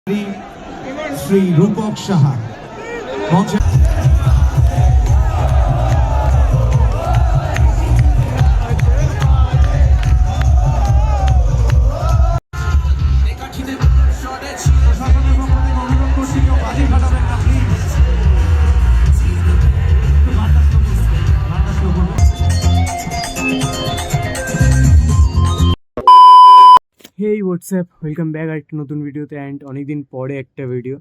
শ্রী রূপক সাহা মঞ্চে হেই WhatsApp, welcome back আর একটা নতুন ভিডিওতে। অ্যান্ড অনেকদিন পরে একটা ভিডিও,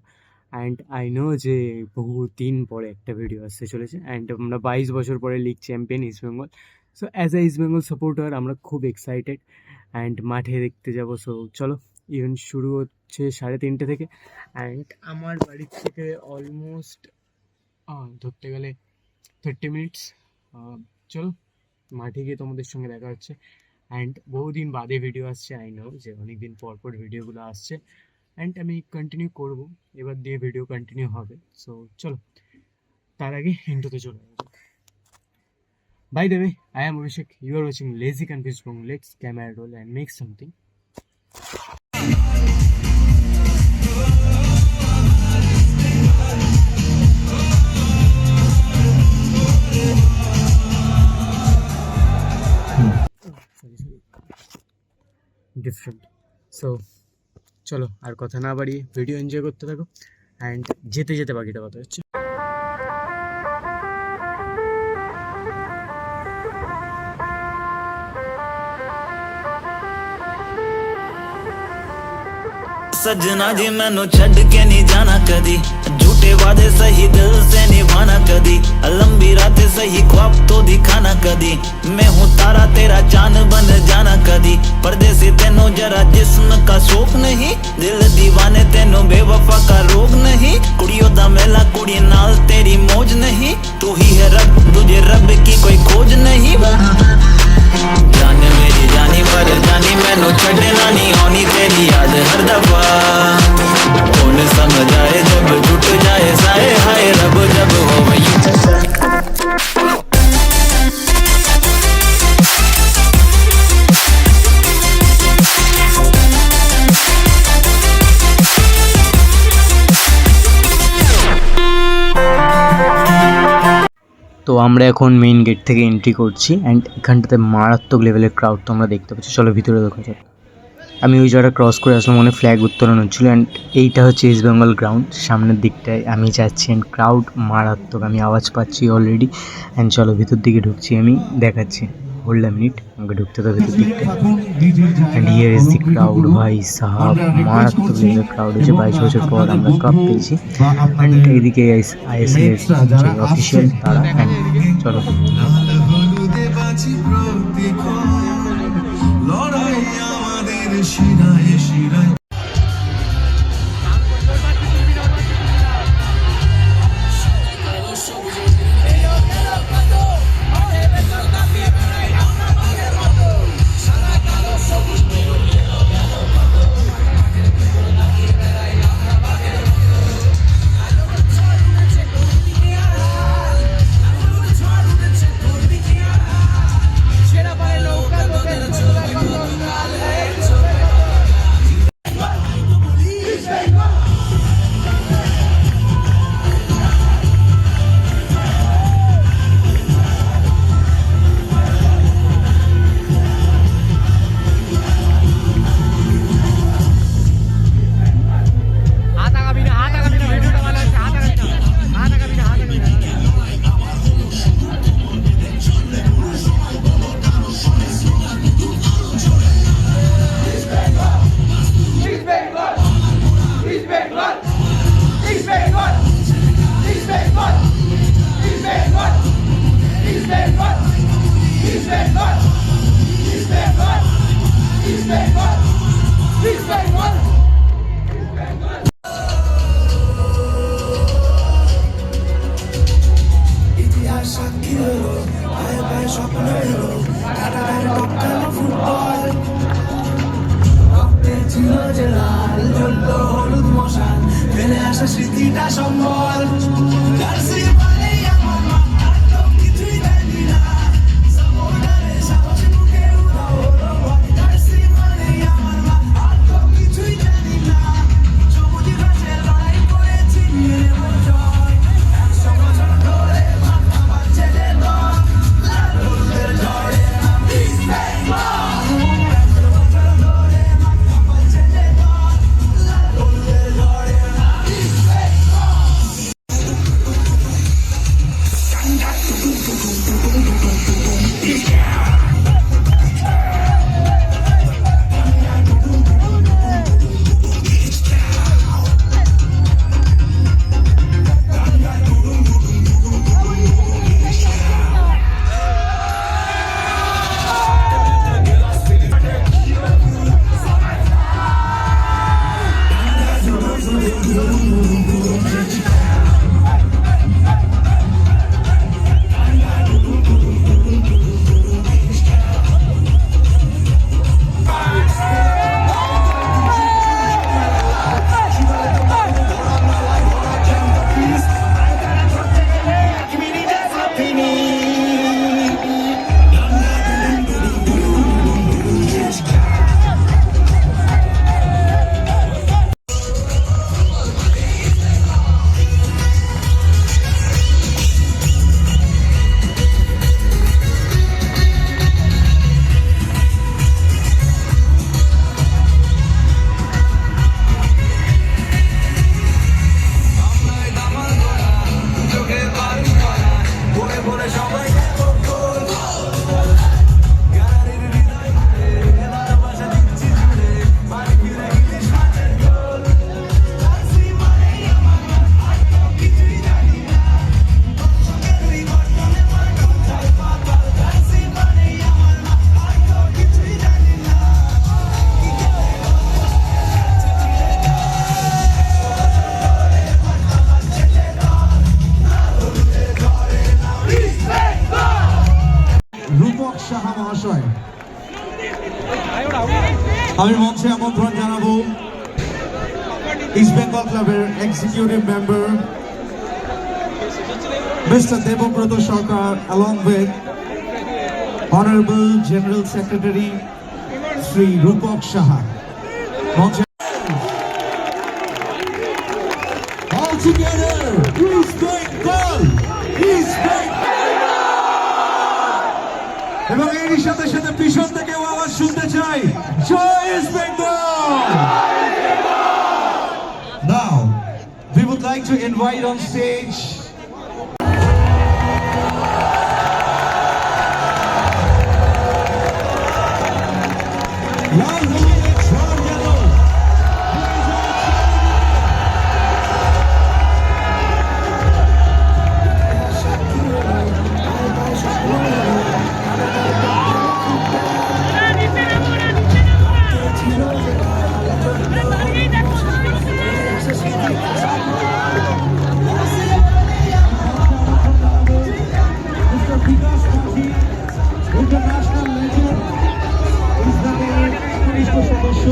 অ্যান্ড আই নো যে বহুদিন পরে একটা ভিডিও আসতে চলেছে। অ্যান্ড আমরা 22 বছর পরে league champion East Bengal. So as a East Bengal supporter আমরা খুব এক্সাইটেড অ্যান্ড মাঠে দেখতে যাব। সো চলো, ইভেন্ট শুরু হচ্ছে 3:30 থেকে। অ্যান্ড আমার বাড়ির থেকে অলমোস্ট ধরতে গেলে 30 মিনিটস। চলো মাঠে গিয়ে তোমাদের সঙ্গে দেখা হচ্ছে। অ্যান্ড বহুদিন বাদে ভিডিও আসছে, আই নো যে অনেক দিন পর পর ভিডিওগুলো আসছে, অ্যান্ড আমি কন্টিনিউ করব, এবার দিয়ে ভিডিও কন্টিনিউ হবে। সো চলো, তার আগে ইন্ট্রোতে চলে যাবো। By the way, I am Abhishek, you are watching lazy confuse Bong. Let's camera roll and make something. Different. So চলো, আর কথা না বাড়িয়ে ভিডিও এনজয় করতে থাকো। অ্যান্ড যেতে যেতে বাকিটা কথা হচ্ছে। सजना जी मैनू छड़ के नहीं जाना कदी, झूठे वादे सही दिल से निभाना कदी, लंबी रातें सही ख्वाब तो दिखाना कदी, मैं हूँ तारा तेरा चांद बन जाना कदी, परदेसी तेनों जरा जिस्म का शौक नहीं, दिल दीवाने तेनों बेवफा का रोग नहीं, कुड़ियों दा मेला कुड़ी नाल तेरी मौज नहीं, तू ही है रब तुझे रब की कोई खोज नहीं, जान मेरी जानी पर जानी मैनू छड़ना नहीं आनी तेरी याद हर दफा, कौन समझ आए जब टूट जाए साए हाय रब जब हो वही। তো আমরা এখন মেইন গেট থেকে এন্ট্রি করছি, অ্যান্ড এখানটাতে মারাত্মক লেভেলের ক্রাউড তোমরা দেখতে পাচ্ছ। চলো ভিতরে দেখা যাক। আমি ওই জায়গাটা ক্রস করে আসলাম, মনে ফ্ল্যাগ উত্তোলন হচ্ছিলো। অ্যান্ড এইটা হচ্ছে ইস্টবেঙ্গল গ্রাউন্ড, সামনের দিকটায় আমি যাচ্ছি। অ্যান্ড ক্রাউড মারাত্মক, আমি আওয়াজ পাচ্ছি অলরেডি। অ্যান্ড চলো ভিতর দিকে ঢুকছি, আমি দেখাচ্ছি। হোল্ড আ মিনিট, আমাকে ঢুকতে তো ভিতর দিকটা। And here is the crowd, ভাই সাহাব মারাত্মক লেভেলের ক্রাউড হচ্ছে। 22 বছর পর আমরা কাপ পেয়েছি। অ্যান্ড এদিকে আইএসএল যে অফিসিয়াল তারা। অ্যান্ড চলো স্মৃতিটা সম্বল আমি মঞ্চে আমন্ত্রণ জানাবো ইস্ট বেঙ্গল ক্লাবের executive member mister Debabrata Sarkar along with Honorable General Secretary Sri Rupak Saha. মঞ্চে all together, East Bengal, East Bengal. এবং এরই সাথে সাথে পিছন থেকে আওয়াজ শুনতে চাই, জয় East Bengal! Now, we would like to invite on stage Lal Halude Chhar Yadav. Mr. Vikas Pathi, international legend, is the কনিষ্ঠ সদস্য,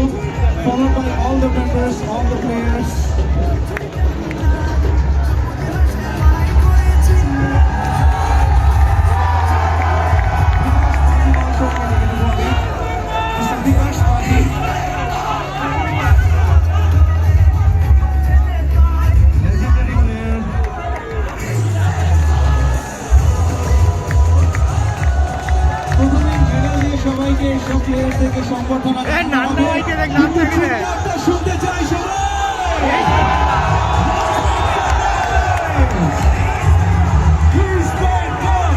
followed by all the members, all the players. Mr. Vikas Pathi. Legendary player. প্রথমে medal দিয়ে সবাইকে সব প্লেয়ারদেরকে সম্বর্ধনা জানাবো। শুনতে চাই সবাই। East Bengal,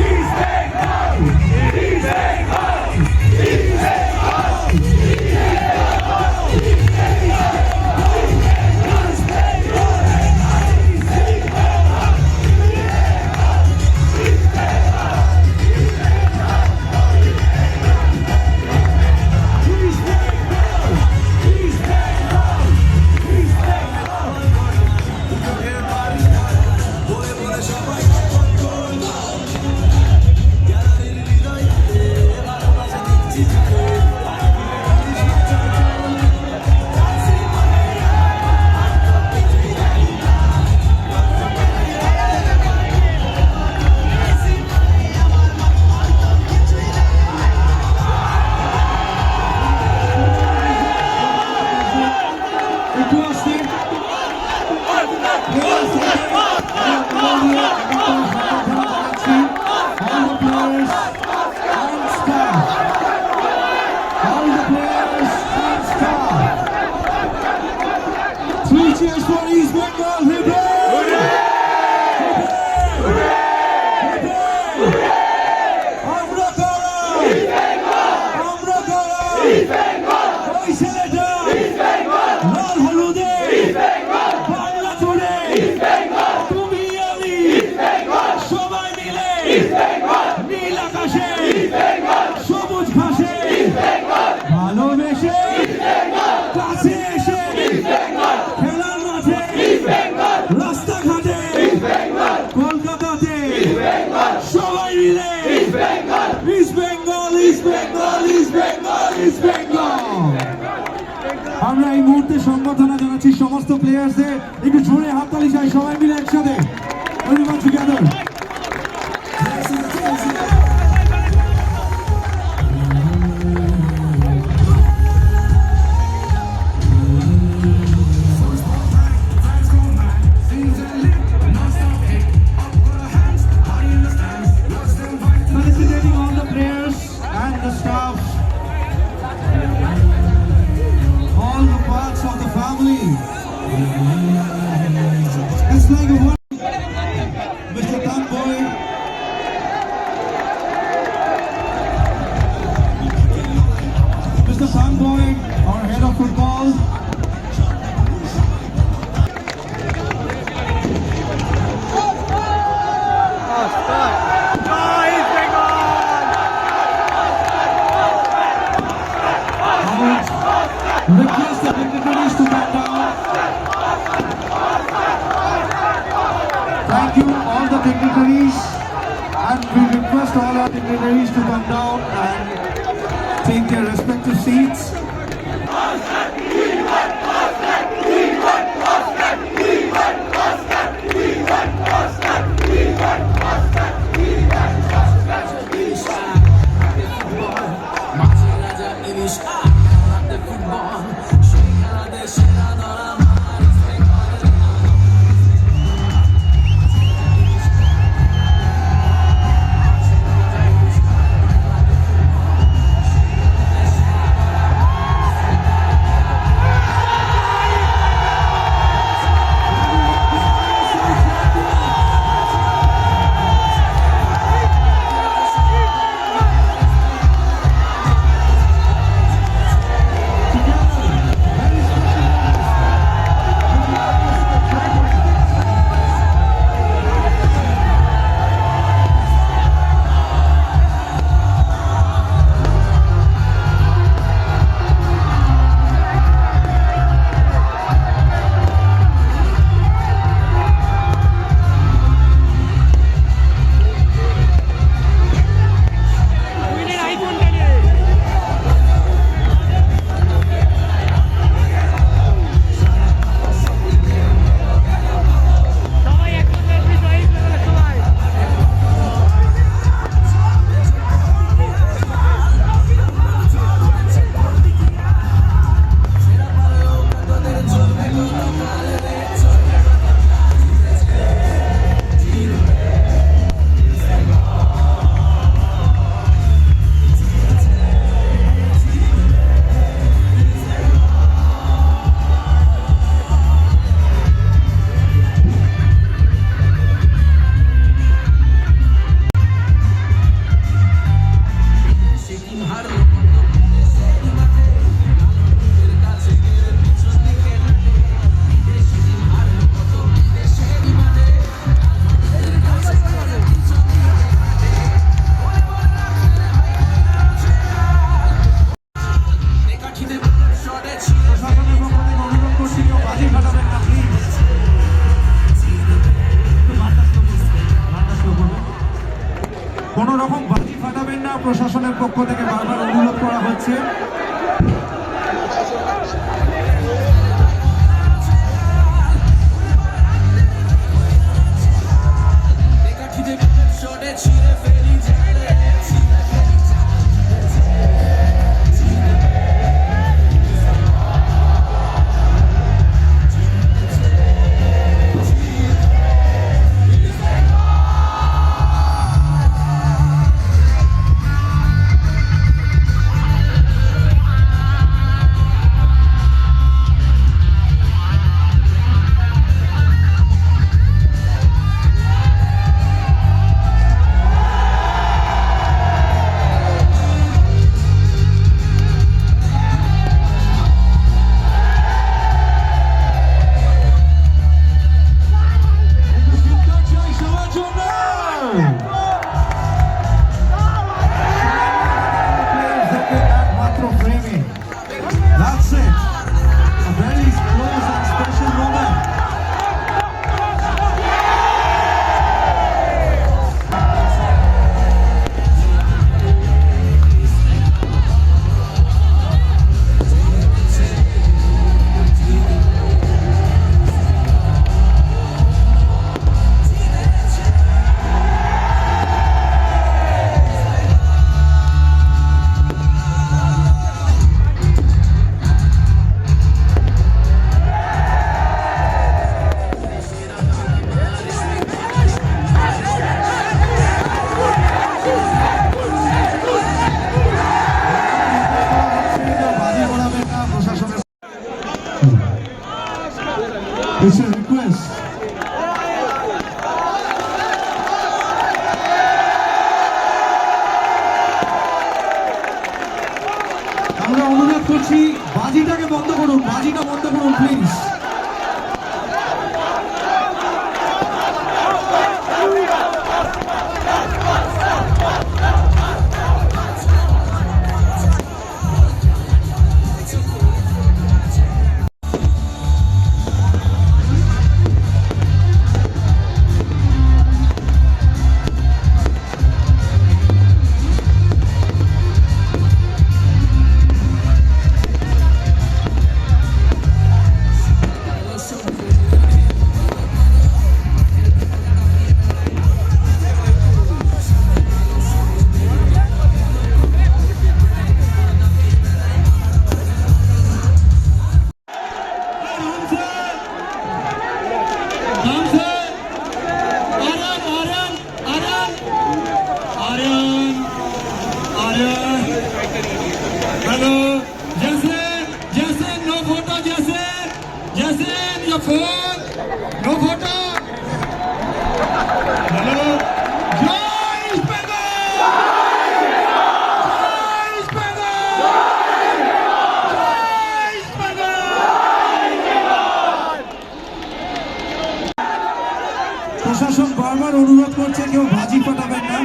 East Bengal, East Bengal, East Cheers for East Bengal! Hooray! Hooray! Amra Kara! Amra Kara! ওই ছেলেটা! লাল হলুদে! বাংলা জুড়ে! তুমি আমি! সবাই মিলে! নীল আকাশে! সবুজ ঘাসে! ভালোবেসে! কাছে এসে! খেলার মাঠে রাস্তাঘাটে কলকাতাতে সবাই মিলে east Bengal east Bengal east Bengal east Bengal. আমরা এই মুহূর্তে সম্বর্ধনা জানাচ্ছি সমস্ত প্লেয়ার্সদের। একটু জোরে হাততালি চাই সবাই মিলে একসাথে। Everyone together. Felicitating all the players and the staff, all the parts of the family. It's like a one. Mr. Tanboy, Mr. Tanboy, our head of football. Request the dignitaries to come down. Thank you, all the dignitaries, and we request all our dignitaries to come down and take their respective seats. প্রশাসনের পক্ষ থেকে বারবার অনুরোধ করা হচ্ছে That's it. A very close and special moment. It's a request. আমরা অনুরোধ করছি বাজিটাকে বন্ধ করুন, বাজিটা বন্ধ করুন please. Hello, Jason, no photo, Jason, your phone, no photo. Hello, Jai East Bengal! Jai East Bengal! Jai East Bengal! প্রশাসন বারবার অনুরোধ করছে কেউ বাজি ফাটাবেন না।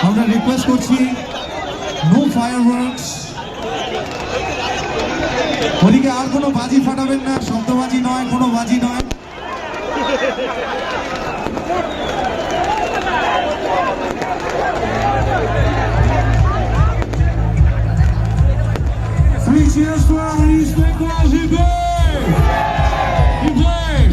আমরা রিকোয়েস্ট করছি নো ফায়ারওয়ার্কস। ওদিকে আর কোনো বাজি ফাটাবেন না, শব্দবাজি নয়, কোনো বাজি নয়। Three cheers for our East Bengal Hibay! Hibay!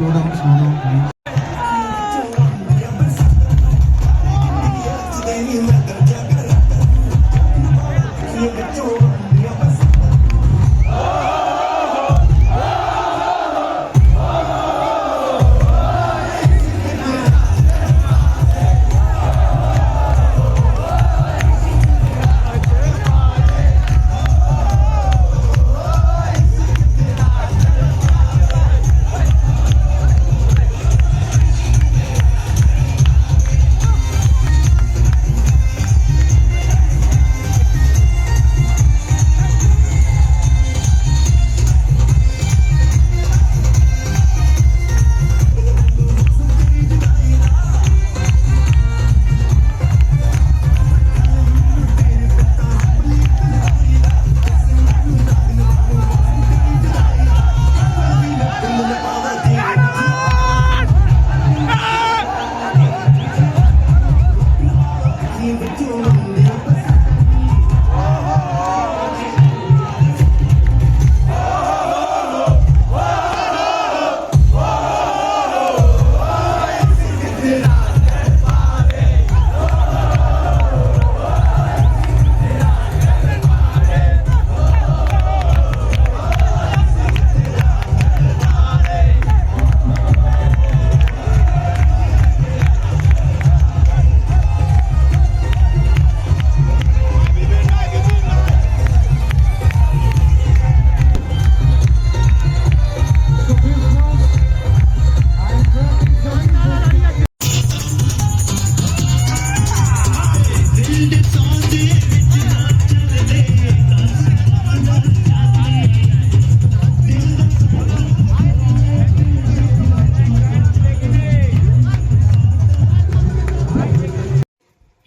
slow down, please.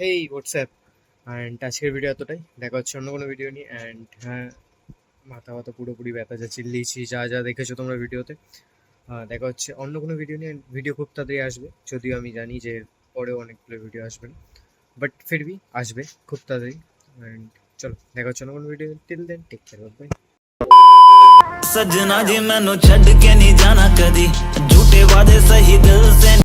Hey WhatsApp, and আজকের ভিডিও এতটাই। দেখা হচ্ছে অন্য কোনো ভিডিও নিয়ে। অ্যান্ড হ্যাঁ, মাথা পুরোপুরি ব্যথা, যা চিল্লিয়েছি, যা যা দেখেছো তোমরা ভিডিওতে। দেখা হচ্ছে অন্য কোনো ভিডিও নিয়ে। ভিডিও খুব তাড়াতাড়ি আসবে, যদিও আমি জানি যে পরেও অনেকগুলো ভিডিও আসবে না, বাট ফিরবি আসবে খুব তাড়াতাড়ি। অ্যান্ড চলো দেখা হচ্ছে অন্য কোনো video. Till then take care, bye. सजना जी मैनू छड़ के नहीं जाना कदी, झूठे वादे सही दिल से